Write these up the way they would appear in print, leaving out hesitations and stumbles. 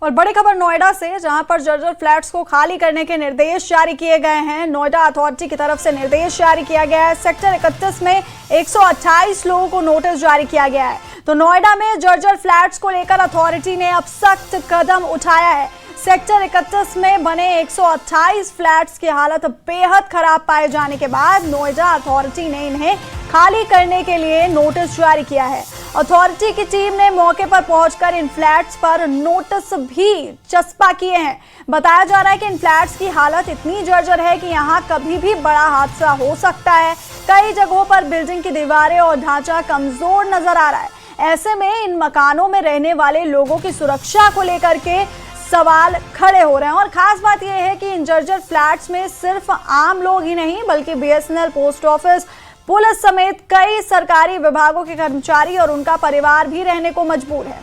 और बड़ी खबर नोएडा से, जहां पर जर्जर फ्लैट्स को खाली करने के निर्देश जारी किए गए हैं। नोएडा अथॉरिटी की तरफ से निर्देश जारी किया गया है। सेक्टर 31 में 128 लोगों को नोटिस जारी किया गया है। तो नोएडा में जर्जर फ्लैट्स को लेकर अथॉरिटी ने अब सख्त कदम उठाया है। सेक्टर 31 में बने 128 फ्लैट्स की हालत बेहद खराब पाए जाने के बाद नोएडा अथॉरिटी ने इन्हें खाली करने के लिए नोटिस जारी किया है। अथॉरिटी की टीम ने मौके पर पहुंचकर इन फ्लैट्स पर नोटिस भी चस्पा किए हैं। बताया जा रहा है कि इन फ्लैट्स की हालत इतनी जर्जर है कि यहां कभी भी बड़ा हादसा हो सकता है। कई जगहों पर बिल्डिंग की दीवारें और ढांचा कमजोर नजर आ रहा है। ऐसे में इन मकानों में रहने वाले लोगों की सुरक्षा को लेकर के सवाल खड़े हो रहे हैं। और खास बात यह है कि इन जर्जर फ्लैट्स में सिर्फ आम लोग ही नहीं बल्कि बीएसएनएल, पोस्ट ऑफिस, पुलिस समेत कई सरकारी विभागों के कर्मचारी और उनका परिवार भी रहने को मजबूर है।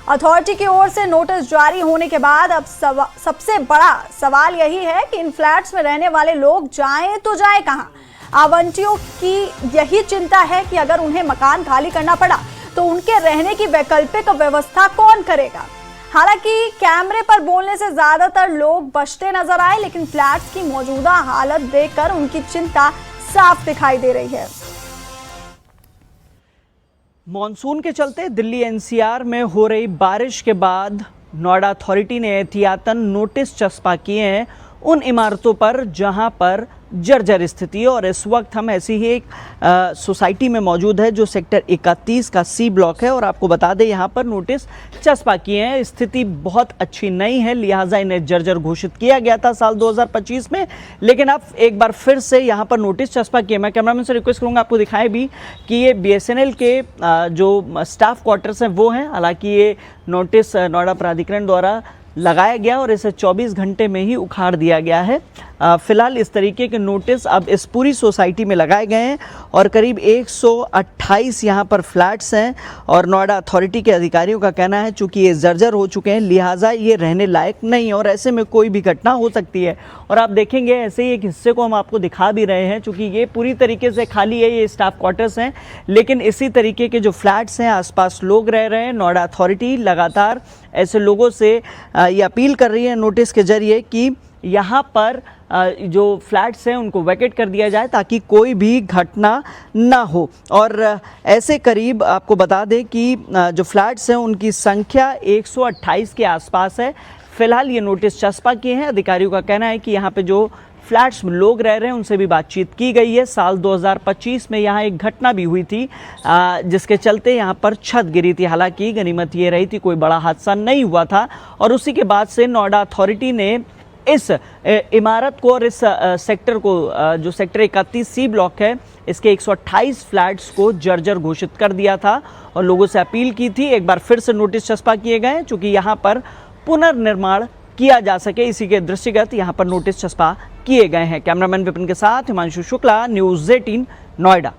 अथॉरिटी की ओर से नोटिस जारी होने के बाद अब सबसे बड़ा सवाल यही है कि इन फ्लैट्स में रहने वाले लोग जाएं तो जाएं कहां। आवंटियों की यही चिंता है कि अगर उन्हें मकान खाली करना पड़ा तो उनके रहने की वैकल्पिक व्यवस्था कौन करेगा। हालांकि कैमरे पर बोलने से ज्यादातर लोग बचते नजर आए, लेकिन फ्लैट्स की मौजूदा हालत देखकर उनकी चिंता साफ दिखाई दे रही है। मॉनसून के चलते दिल्ली एनसीआर में हो रही बारिश के बाद नोएडा अथॉरिटी ने एहतियातन नोटिस चस्पा किए हैं उन इमारतों पर जहां पर जर्जर स्थिति है। और इस वक्त हम ऐसी ही एक सोसाइटी में मौजूद है जो सेक्टर 31 का सी ब्लॉक है। और आपको बता दें यहाँ पर नोटिस चस्पा किए हैं। स्थिति बहुत अच्छी नहीं है, लिहाजा इन्हें जर्जर घोषित किया गया था साल 2025 में, लेकिन अब एक बार फिर से यहाँ पर नोटिस चस्पा किए। मैं कैमरामैन से रिक्वेस्ट करूँगा आपको दिखाएं भी कि ये बीएसएनएल के जो स्टाफ क्वार्टर्स हैं वो हैं। हालांकि ये नोटिस नोएडा प्राधिकरण द्वारा लगाया गया और इसे 24 घंटे में ही उखाड़ दिया गया है। फिलहाल इस तरीके के नोटिस अब इस पूरी सोसाइटी में लगाए गए हैं और करीब 128 यहाँ पर फ्लैट्स हैं। और नोएडा अथॉरिटी के अधिकारियों का कहना है चूँकि ये जर्जर हो चुके हैं, लिहाजा ये रहने लायक नहीं और ऐसे में कोई भी घटना हो सकती है। और आप देखेंगे ऐसे ही एक हिस्से को हम आपको दिखा भी रहे हैं, चूँकि ये पूरी तरीके से खाली है, ये स्टाफ क्वार्टर्स हैं, लेकिन इसी तरीके के जो फ्लैट्स हैं आसपास लोग रह रहे हैं। नोएडा अथॉरिटी लगातार ऐसे लोगों से ये अपील कर रही है नोटिस के जरिए कि यहाँ पर जो फ्लैट्स हैं उनको वैकेट कर दिया जाए ताकि कोई भी घटना ना हो। और ऐसे करीब आपको बता दें कि जो फ्लैट्स हैं उनकी संख्या 128 के आसपास है। फिलहाल ये नोटिस चस्पा किए हैं। अधिकारियों का कहना है कि यहाँ पे जो फ्लैट्स लोग रह रहे हैं उनसे भी बातचीत की गई है। साल 2025 में यहाँ एक घटना भी हुई थी जिसके चलते यहाँ पर छत गिरी थी। हालांकि गनीमत ये रही थी कोई बड़ा हादसा नहीं हुआ था। और उसी के बाद से नोएडा अथॉरिटी ने इस इमारत को और इस सेक्टर को, जो सेक्टर 31 सी ब्लॉक है, इसके 128 फ्लैट्स को जर्जर घोषित कर दिया था और लोगों से अपील की थी एक बार फिर से नोटिस चस्पा किए गए हैं चूँकि यहाँ पर पुनर्निर्माण किया जा सके, इसी के दृष्टिगत यहाँ पर नोटिस चस्पा किए गए हैं। कैमरामैन विपिन के साथ हिमांशु शुक्ला, न्यूज़ 18 नोएडा।